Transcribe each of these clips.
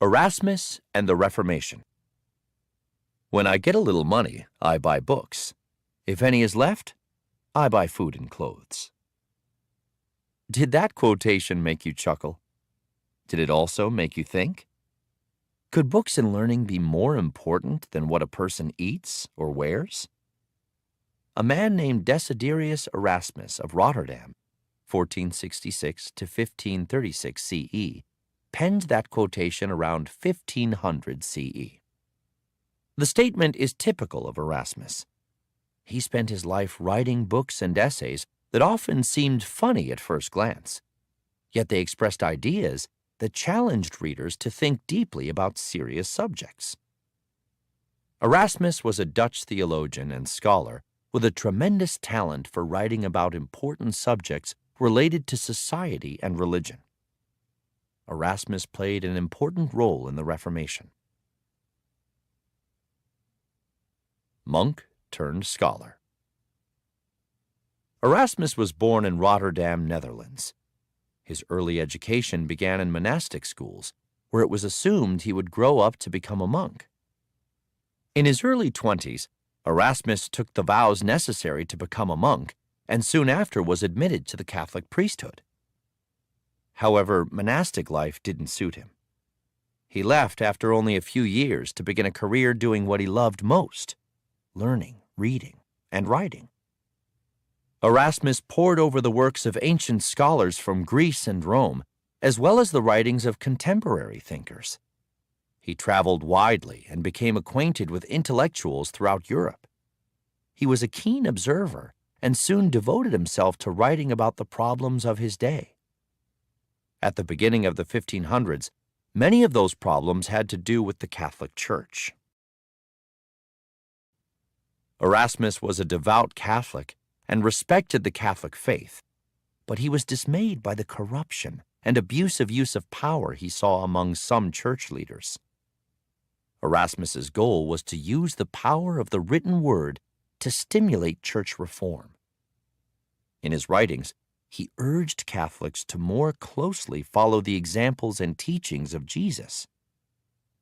Erasmus and the Reformation. When I get a little money, I buy books. If any is left, I buy food and clothes. Did that quotation make you chuckle? Did it also make you think? Could books and learning be more important than what a person eats or wears? A man named Desiderius Erasmus of Rotterdam, 1466 to 1536 CE, penned that quotation around 1500 CE. The statement is typical of Erasmus. He spent his life writing books and essays that often seemed funny at first glance, yet they expressed ideas that challenged readers to think deeply about serious subjects. Erasmus was a Dutch theologian and scholar with a tremendous talent for writing about important subjects related to society and religion. Erasmus played an important role in the Reformation. Monk turned scholar. Erasmus was born in Rotterdam, Netherlands. His early education began in monastic schools, where it was assumed he would grow up to become a monk. In his early 20s, Erasmus took the vows necessary to become a monk and soon after was admitted to the Catholic priesthood. However, monastic life didn't suit him. He left after only a few years to begin a career doing what he loved most: learning, reading, and writing. Erasmus pored over the works of ancient scholars from Greece and Rome, as well as the writings of contemporary thinkers. He traveled widely and became acquainted with intellectuals throughout Europe. He was a keen observer and soon devoted himself to writing about the problems of his day. At the beginning of the 1500s, many of those problems had to do with the Catholic Church. Erasmus was a devout Catholic and respected the Catholic faith, but he was dismayed by the corruption and abusive use of power he saw among some church leaders. Erasmus's goal was to use the power of the written word to stimulate church reform. In his writings, he urged Catholics to more closely follow the examples and teachings of Jesus.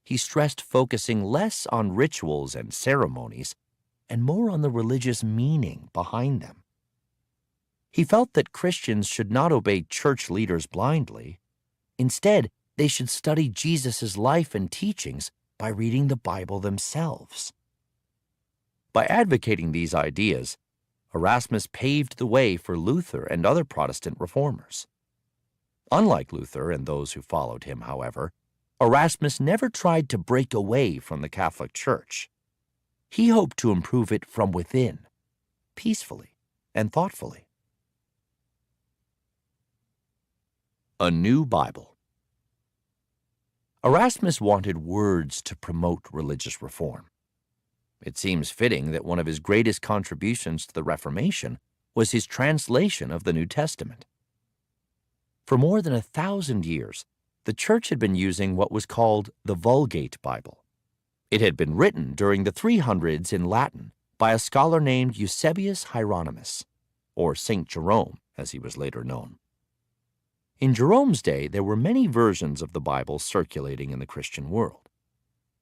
He stressed focusing less on rituals and ceremonies and more on the religious meaning behind them. He felt that Christians should not obey church leaders blindly. Instead, they should study Jesus' life and teachings by reading the Bible themselves. By advocating these ideas, Erasmus paved the way for Luther and other Protestant reformers. Unlike Luther and those who followed him, however, Erasmus never tried to break away from the Catholic Church. He hoped to improve it from within, peacefully and thoughtfully. A New Bible. Erasmus wanted words to promote religious reform. It seems fitting that one of his greatest contributions to the Reformation was his translation of the New Testament. For more than 1,000 years, the Church had been using what was called the Vulgate Bible. It had been written during the 300s in Latin by a scholar named Eusebius Hieronymus, or Saint Jerome, as he was later known. In Jerome's day, there were many versions of the Bible circulating in the Christian world.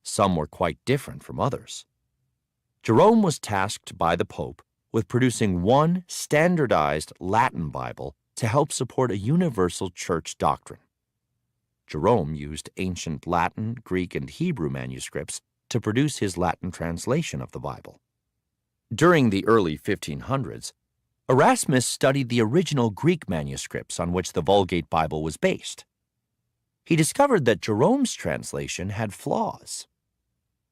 Some were quite different from others. Jerome was tasked by the Pope with producing one standardized Latin Bible to help support a universal church doctrine. Jerome used ancient Latin, Greek, and Hebrew manuscripts to produce his Latin translation of the Bible. During the early 1500s, Erasmus studied the original Greek manuscripts on which the Vulgate Bible was based. He discovered that Jerome's translation had flaws.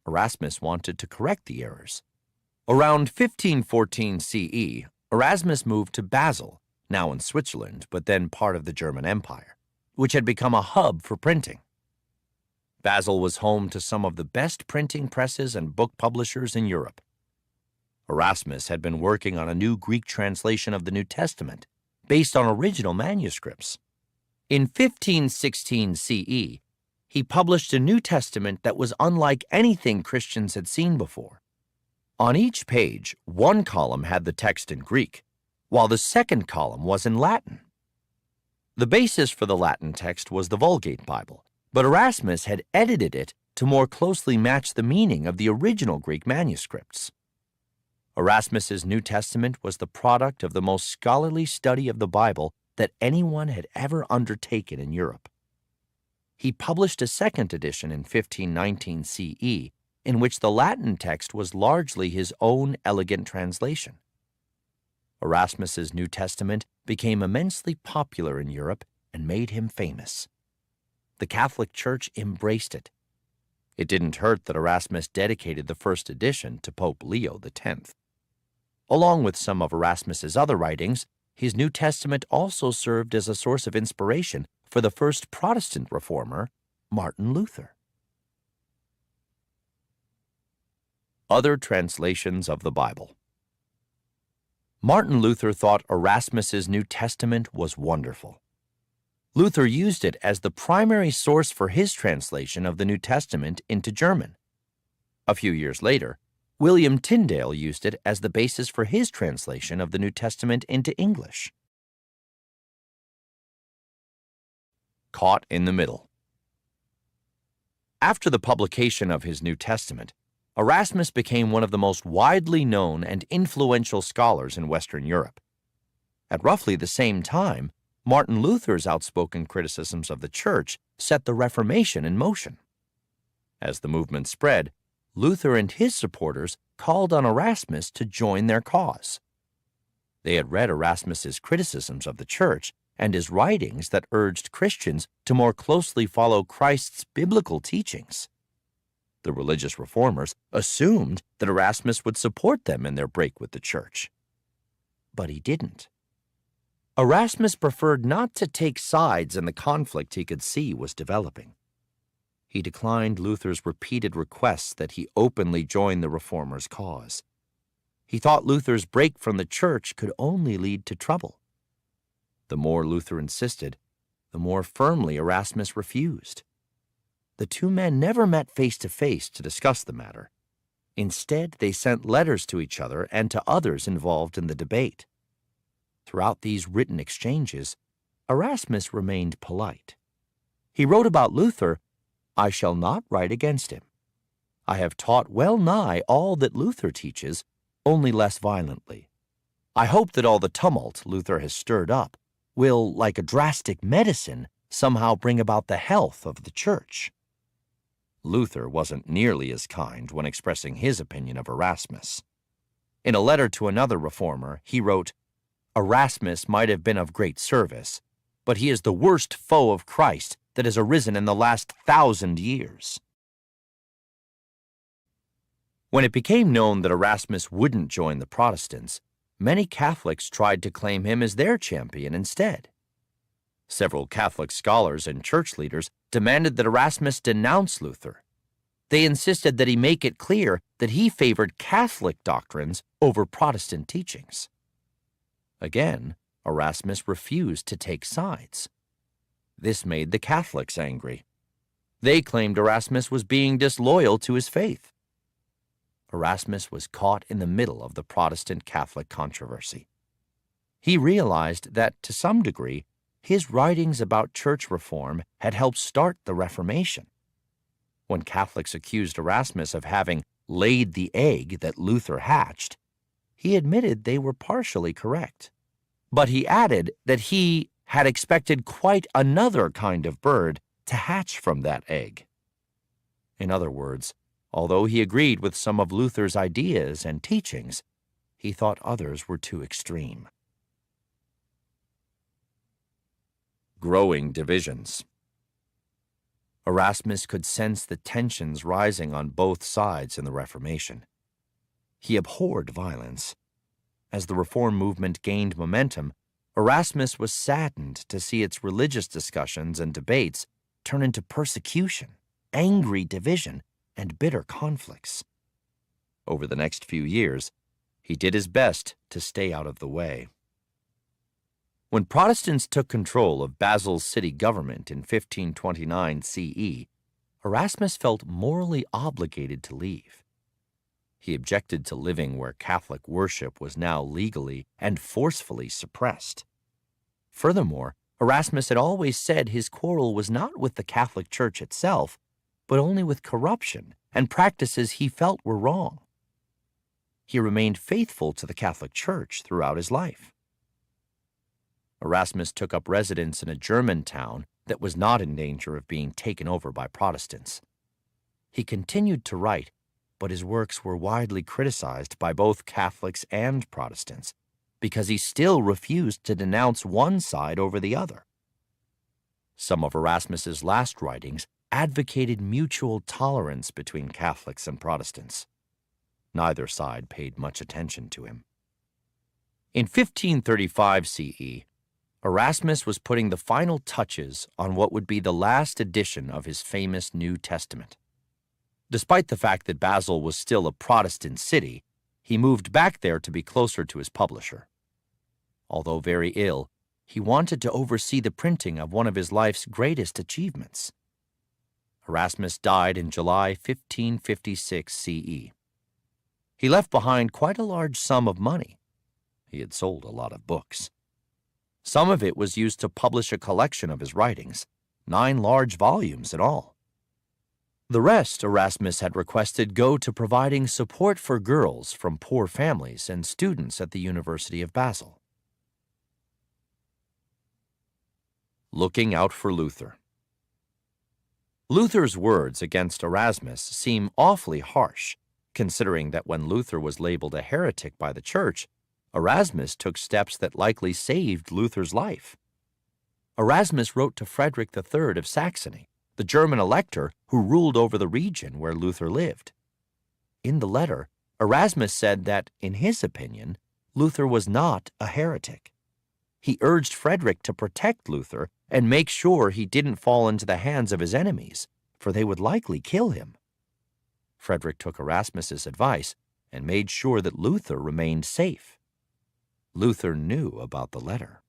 Erasmus wanted to correct the errors. Around 1514 CE, Erasmus moved to Basel, now in Switzerland, but then part of the German Empire, which had become a hub for printing. Basel was home to some of the best printing presses and book publishers in Europe. Erasmus had been working on a new Greek translation of the New Testament, based on original manuscripts. In 1516 CE, he published a New Testament that was unlike anything Christians had seen before. On each page, one column had the text in Greek, while the second column was in Latin. The basis for the Latin text was the Vulgate Bible, but Erasmus had edited it to more closely match the meaning of the original Greek manuscripts. Erasmus's New Testament was the product of the most scholarly study of the Bible that anyone had ever undertaken in Europe. He published a second edition in 1519 CE, in which the Latin text was largely his own elegant translation. Erasmus's New Testament became immensely popular in Europe and made him famous. The Catholic Church embraced it. It didn't hurt that Erasmus dedicated the first edition to Pope Leo X. Along with some of Erasmus's other writings, his New Testament also served as a source of inspiration for the first Protestant reformer, Martin Luther. Other translations of the Bible. Martin Luther thought Erasmus's New Testament was wonderful. Luther used it as the primary source for his translation of the New Testament into German. A few years later, William Tyndale used it as the basis for his translation of the New Testament into English. Caught in the middle. After the publication of his New Testament, Erasmus became one of the most widely known and influential scholars in Western Europe. At roughly the same time, Martin Luther's outspoken criticisms of the Church set the Reformation in motion. As the movement spread, Luther and his supporters called on Erasmus to join their cause. They had read Erasmus's criticisms of the Church and his writings that urged Christians to more closely follow Christ's biblical teachings. The religious reformers assumed that Erasmus would support them in their break with the Church. But he didn't. Erasmus preferred not to take sides in the conflict he could see was developing. He declined Luther's repeated requests that he openly join the reformers' cause. He thought Luther's break from the Church could only lead to trouble. The more Luther insisted, the more firmly Erasmus refused. The two men never met face to face to discuss the matter. Instead, they sent letters to each other and to others involved in the debate. Throughout these written exchanges, Erasmus remained polite. He wrote about Luther, "I shall not write against him. I have taught well nigh all that Luther teaches, only less violently. I hope that all the tumult Luther has stirred up will, like a drastic medicine, somehow bring about the health of the Church." Luther wasn't nearly as kind when expressing his opinion of Erasmus. In a letter to another reformer, he wrote, "Erasmus might have been of great service, but he is the worst foe of Christ that has arisen in the last 1,000 years." When it became known that Erasmus wouldn't join the Protestants, many Catholics tried to claim him as their champion instead. Several Catholic scholars and church leaders demanded that Erasmus denounce Luther. They insisted that he make it clear that he favored Catholic doctrines over Protestant teachings. Again, Erasmus refused to take sides. This made the Catholics angry. They claimed Erasmus was being disloyal to his faith. Erasmus was caught in the middle of the Protestant-Catholic controversy. He realized that, to some degree, his writings about church reform had helped start the Reformation. When Catholics accused Erasmus of having laid the egg that Luther hatched, he admitted they were partially correct. But he added that he had expected quite another kind of bird to hatch from that egg. In other words, although he agreed with some of Luther's ideas and teachings, he thought others were too extreme. Growing divisions. Erasmus could sense the tensions rising on both sides in the Reformation. He abhorred violence. As the Reform movement gained momentum, Erasmus was saddened to see its religious discussions and debates turn into persecution, angry division, and bitter conflicts. Over the next few years, he did his best to stay out of the way. When Protestants took control of Basil's city government in 1529 CE, Erasmus felt morally obligated to leave. He objected to living where Catholic worship was now legally and forcefully suppressed. Furthermore, Erasmus had always said his quarrel was not with the Catholic Church itself, but only with corruption and practices he felt were wrong. He remained faithful to the Catholic Church throughout his life. Erasmus took up residence in a German town that was not in danger of being taken over by Protestants. He continued to write, but his works were widely criticized by both Catholics and Protestants because he still refused to denounce one side over the other. Some of Erasmus's last writings advocated mutual tolerance between Catholics and Protestants. Neither side paid much attention to him. In 1535 CE, Erasmus was putting the final touches on what would be the last edition of his famous New Testament. Despite the fact that Basel was still a Protestant city, he moved back there to be closer to his publisher. Although very ill, he wanted to oversee the printing of one of his life's greatest achievements. Erasmus died in July 1556 CE. He left behind quite a large sum of money. He had sold a lot of books. Some of it was used to publish a collection of his writings, 9 large volumes in all. The rest Erasmus had requested go to providing support for girls from poor families and students at the University of Basel. Looking out for Luther. Luther's words against Erasmus seem awfully harsh, considering that when Luther was labeled a heretic by the Church, Erasmus took steps that likely saved Luther's life. Erasmus wrote to Frederick III of Saxony, the German elector who ruled over the region where Luther lived. In the letter, Erasmus said that, in his opinion, Luther was not a heretic. He urged Frederick to protect Luther and make sure he didn't fall into the hands of his enemies, for they would likely kill him. Frederick took Erasmus's advice and made sure that Luther remained safe. Luther knew about the letter.